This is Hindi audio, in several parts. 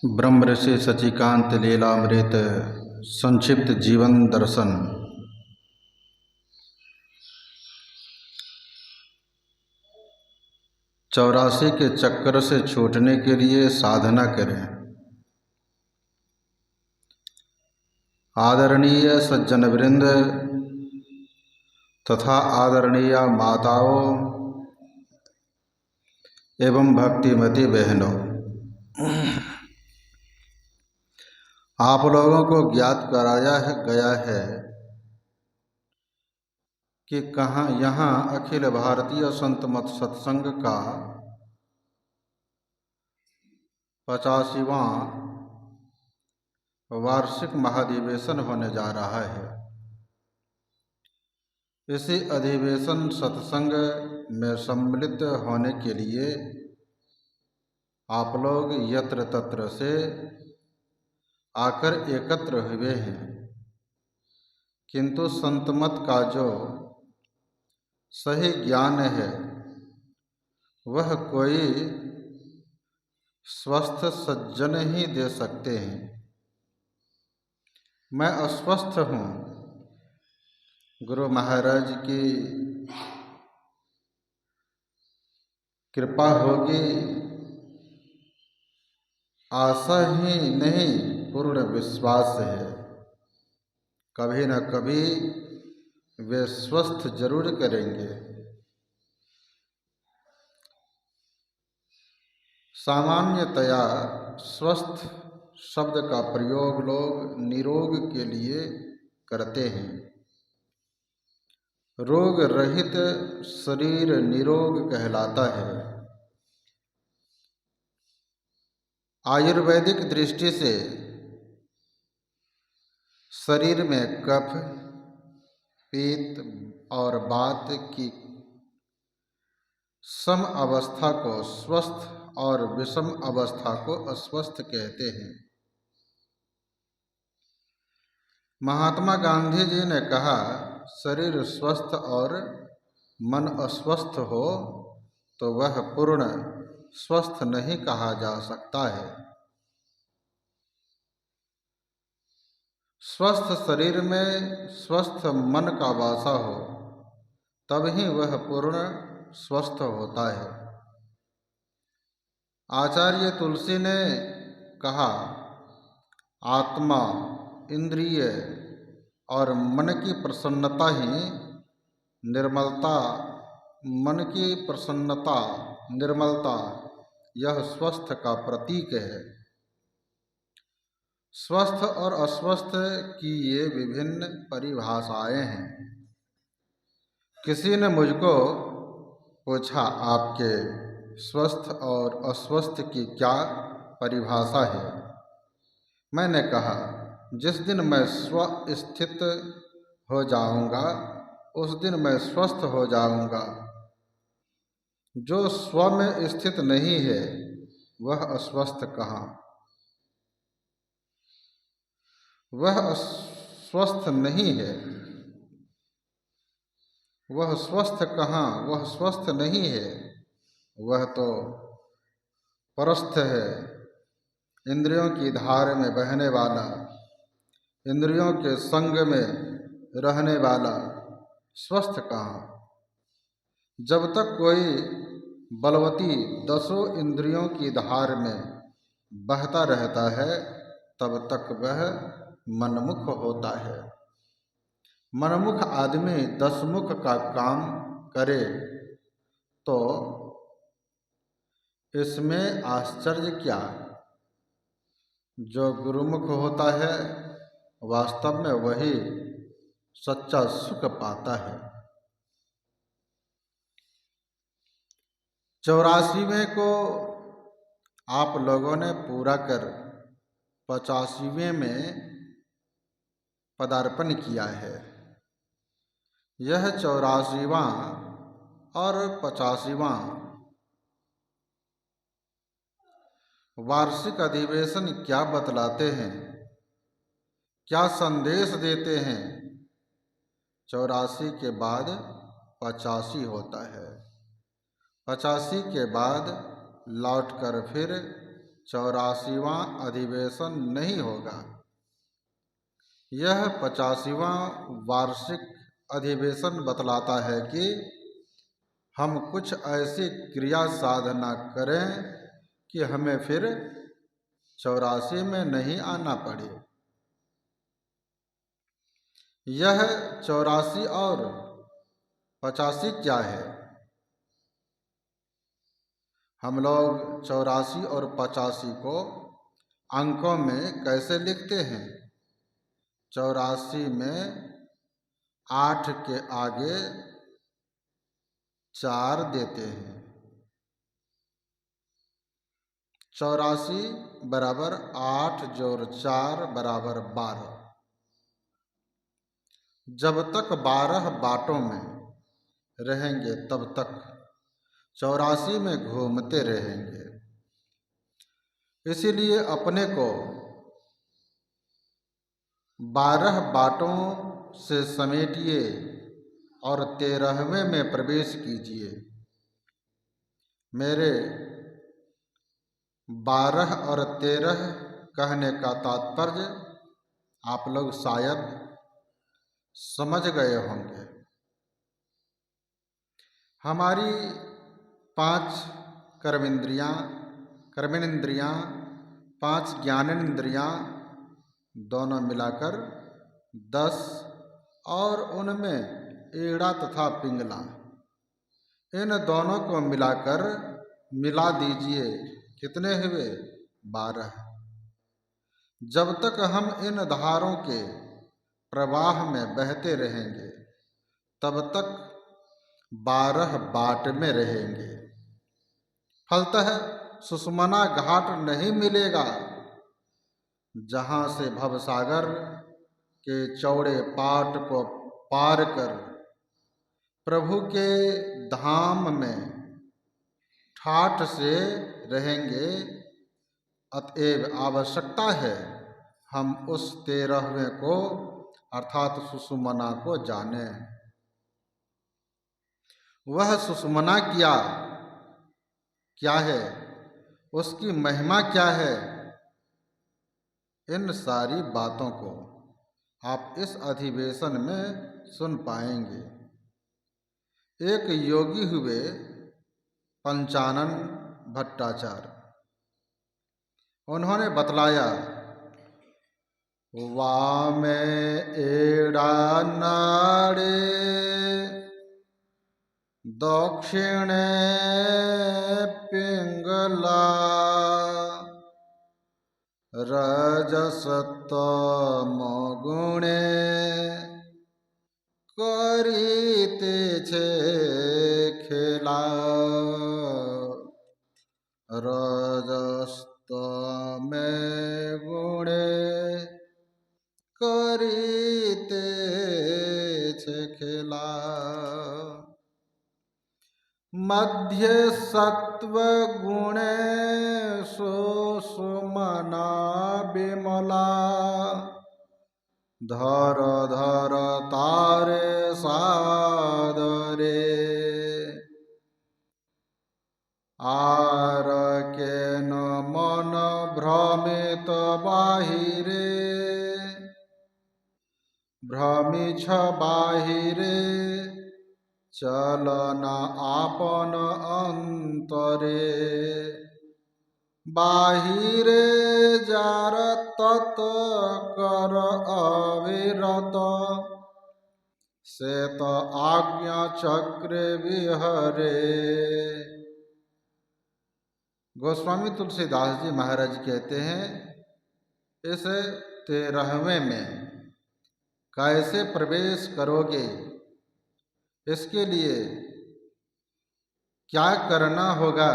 ब्रह्म ऋषि सचिकांत लीलामृत संक्षिप्त जीवन दर्शन। 84 के चक्कर से छूटने के लिए साधना करें। आदरणीय सज्जन वृंद तथा आदरणीय माताओं एवं भक्तिमती बहनों, आप लोगों को ज्ञात कराया गया है कि यहाँ अखिल भारतीय संत मत सत्संग का 85वां वार्षिक महाधिवेशन होने जा रहा है। इसी अधिवेशन सत्संग में सम्मिलित होने के लिए आप लोग यत्र तत्र से आकर एकत्र हुए हैं, किंतु संतमत का जो सही ज्ञान है वह कोई स्वस्थ सज्जन ही दे सकते हैं। मैं अस्वस्थ हूँ, गुरु महाराज की कृपा होगी, आशा ही नहीं पूर्ण विश्वास है, कभी न कभी वे स्वस्थ जरूर करेंगे। सामान्यतया स्वस्थ शब्द का प्रयोग लोग निरोग के लिए करते हैं। रोग रहित शरीर निरोग कहलाता है। आयुर्वैदिक दृष्टि से शरीर में कफ, पित्त और वात की सम अवस्था को स्वस्थ और विषम अवस्था को अस्वस्थ कहते हैं। महात्मा गांधी जी ने कहा, शरीर स्वस्थ और मन अस्वस्थ हो तो वह पूर्ण स्वस्थ नहीं कहा जा सकता है। स्वस्थ शरीर में स्वस्थ मन का वासा हो तब ही वह पूर्ण स्वस्थ होता है। आचार्य तुलसी ने कहा, आत्मा, इंद्रिय और मन की प्रसन्नता ही निर्मलता, मन की प्रसन्नता निर्मलता यह स्वस्थ का प्रतीक है। स्वस्थ और अस्वस्थ की ये विभिन्न परिभाषाएं हैं। किसी ने मुझको पूछा, आपके स्वस्थ और अस्वस्थ की क्या परिभाषा है? मैंने कहा, जिस दिन मैं स्वस्थित हो जाऊंगा उस दिन मैं स्वस्थ हो जाऊंगा। जो स्व में स्थित नहीं है वह अस्वस्थ कहाँ, वह स्वस्थ नहीं है। वह स्वस्थ कहाँ, वह स्वस्थ नहीं है, वह तो परस्थ है, इंद्रियों की धार में बहने वाला, इंद्रियों के संग में रहने वाला। स्वस्थ कहाँ? जब तक कोई बलवती 10 इंद्रियों की धार में बहता रहता है तब तक वह मनमुख होता है। मनमुख आदमी 10 मुख का काम करे तो इसमें आश्चर्य क्या? जो गुरुमुख होता है वास्तव में वही सच्चा सुख पाता है। 84वें को आप लोगों ने पूरा कर 85वें में पदार्पण किया है। यह 84वां और 85वां वार्षिक अधिवेशन क्या बतलाते हैं, क्या संदेश देते हैं? 84 के बाद 85 होता है, 85 के बाद लौटकर फिर 84वां अधिवेशन नहीं होगा। यह 85वां वार्षिक अधिवेशन बतलाता है कि हम कुछ ऐसी क्रिया साधना करें कि हमें फिर 84 में नहीं आना पड़े। यह 84 और 85 क्या है? हम लोग 84 और 85 को अंकों में कैसे लिखते हैं? 84 में 8 के आगे 4 देते हैं। 84 बराबर 8 जोड़ 4 बराबर 12। जब तक 12 बाटों में रहेंगे तब तक 84 में घूमते रहेंगे। इसीलिए अपने को 12 बाटों से समेटिए और 13वें में प्रवेश कीजिए। मेरे 12 और 13 कहने का तात्पर्य आप लोग शायद समझ गए होंगे। हमारी 5 कर्मेंद्रियां, 5 ज्ञानेंद्रियां दोनों मिलाकर 10 और उनमें ईड़ा तथा पिंगला, इन दोनों को मिला दीजिए। कितने हुए? 12। जब तक हम इन धारों के प्रवाह में बहते रहेंगे तब तक 12 बाट में रहेंगे। फलतः सुषुम्ना घाट नहीं मिलेगा जहाँ से भवसागर के चौड़े पाट को पार कर प्रभु के धाम में ठाठ से रहेंगे। अतएव आवश्यकता है हम उस 13वें को अर्थात सुषुम्ना को जाने। वह सुषुम्ना क्या है? उसकी महिमा क्या है? इन सारी बातों को आप इस अधिवेशन में सुन पाएंगे। एक योगी हुए पंचानन भट्टाचार्य। उन्होंने बतलाया, वामे एड़ा नाड़े दक्षिणे पिंगला रजसतम गुणे करीते छे खेला। रजस्तम गुणे करीते छे खेला। मध्य सत्व गुणे सुषुम्ना विमला। धर धर तारे सादरे आर के न मन भ्रमित बाहिरे। भ्रमिछ बाहिरे चलना आपन अंतरे। बाहिरे जार तत कर अविरत। श्वेत आज्ञा चक्र विहरे। गोस्वामी तुलसीदास जी महाराज कहते हैं, इस 13वें में कैसे प्रवेश करोगे, इसके लिए क्या करना होगा?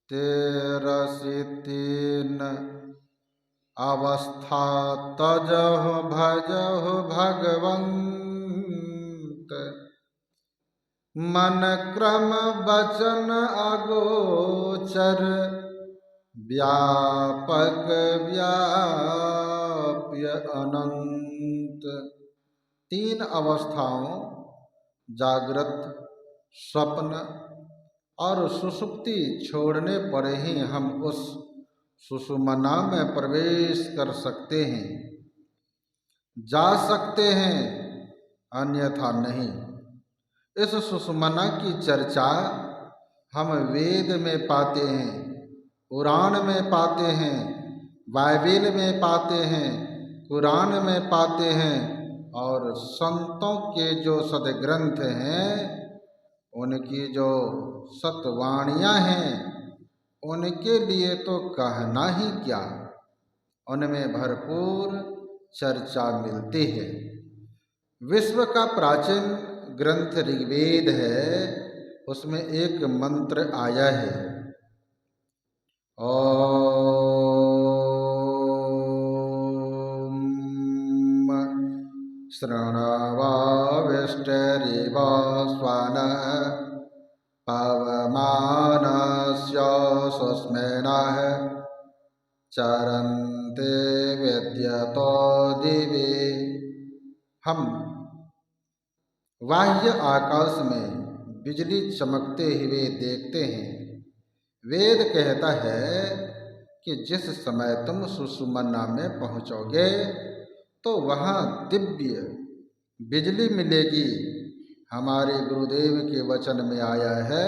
13 अवस्था तजहु भजहु भगवंत। मन क्रम वचन अगोचर व्यापक व्याप्य अनंत। 3 अवस्थाओं जागृत, स्वप्न और सुषुप्ति छोड़ने पर ही हम उस सुषुम्ना में प्रवेश कर सकते हैं, जा सकते हैं, अन्यथा नहीं। इस सुषुम्ना की चर्चा हम वेद में पाते हैं, पुराण में पाते हैं, बाइबिल में पाते हैं, कुरान में पाते हैं, और संतों के जो सदग्रंथ हैं, उनकी जो सतवाणियाँ हैं, उनके लिए तो कहना ही क्या, उनमें भरपूर चर्चा मिलती है। विश्व का प्राचीन ग्रंथ ऋग्वेद है, उसमें एक मंत्र आया है, ओम शृण्वविष्टरिव स्वानः पवमानस्य सुस्मेनः चरन्ते विद्यतो दिवे। हम बाह्य आकाश में बिजली चमकते हुए देखते हैं। वेद कहता है कि जिस समय तुम सुषुम्ना में पहुँचोगे तो वहाँ दिव्य बिजली मिलेगी। हमारे गुरुदेव के वचन में आया है,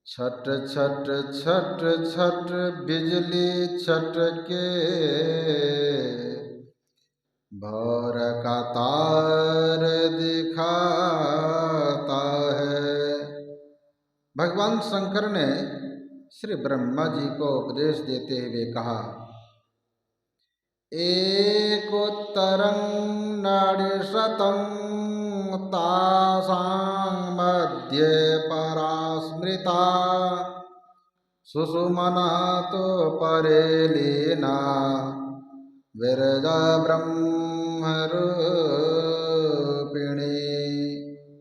छट छट छट छट बिजली छटके, भोर का तार दिखाता है। भगवान शंकर ने श्री ब्रह्मा जी को उपदेश देते हुए कहा, एकोत्तरं नाडीशतं तासां मध्ये परा स्मृता, सुषुम्ना तो परे लीना विरजा ब्रह्मरूपिणी।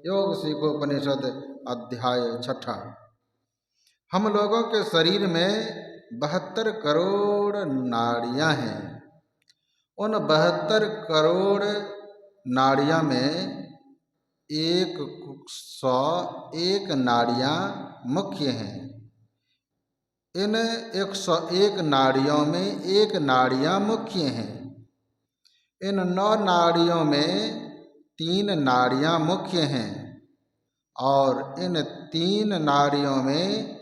योग सिखोपनिषद अध्याय 6। हम लोगों के शरीर में 72 करोड़ नाड़ियाँ हैं। उन 72 करोड़ नाड़ियाँ में 101 नाड़ियाँ मुख्य हैं। इन 101 नाड़ियों में 1 नाड़ियाँ मुख्य हैं। इन 9 नाड़ियों में 3 नाड़ियाँ मुख्य हैं, और इन 3 नाड़ियों में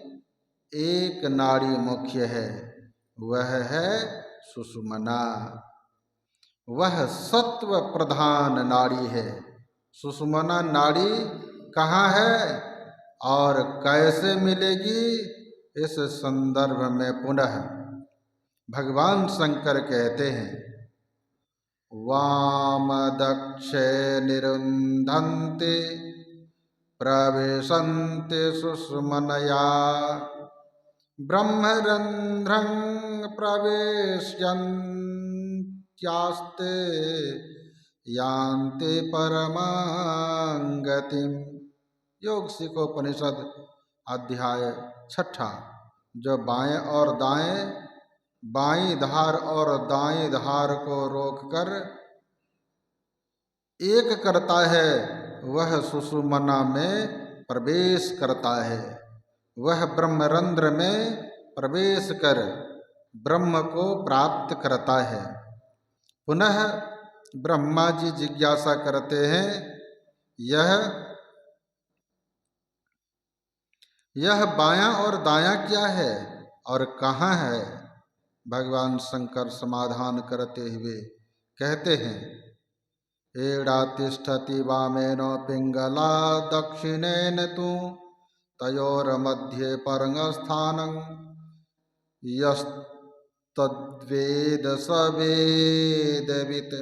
1 नाड़ी मुख्य है, वह है सुषुम्ना। वह सत्व प्रधान नाड़ी है। सुषुम्ना नाड़ी कहाँ है और कैसे मिलेगी, इस संदर्भ में पुनः भगवान शंकर कहते हैं, वाम दक्षे निरुन्धन्ते प्रविशन्ति सुषुम्नया, ब्रह्मरन्ध्रं प्रविश्यन्त्यास्ते यान्ति परमां गतिम्। योग सिखोपनिषद अध्याय 6। जो बाएं और दाएं, बाईं धार और दाएं धार को रोककर एक करता है, वह सुषुम्ना में प्रवेश करता है। वह ब्रह्मरंध्र में प्रवेश कर ब्रह्म को प्राप्त करता है। पुनः ब्रह्मा जी जिज्ञासा करते हैं, यह बायां और दायां क्या है और कहाँ है? भगवान शंकर समाधान करते हुए कहते हैं, एड़ा तिष्ठति वामेन पिंगला दक्षिणेन तु तयोर्मध्ये परंगस्थानं यस्तद्वेद स वेदवित्।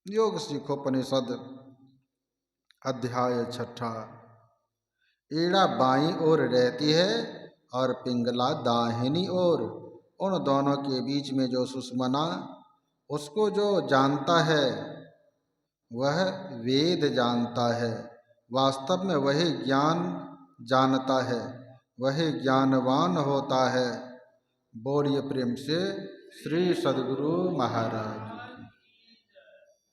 योग सिखोपनिषद अध्याय 6। ईड़ा बाईं ओर रहती है और पिंगला दाहिनी ओर। उन दोनों के बीच में जो सुषुम्ना, उसको जो जानता है वह वेद जानता है। वास्तव में वही ज्ञान जानता है, वही ज्ञानवान होता है। बोलिए प्रेम से श्री सद्गुरु महाराज।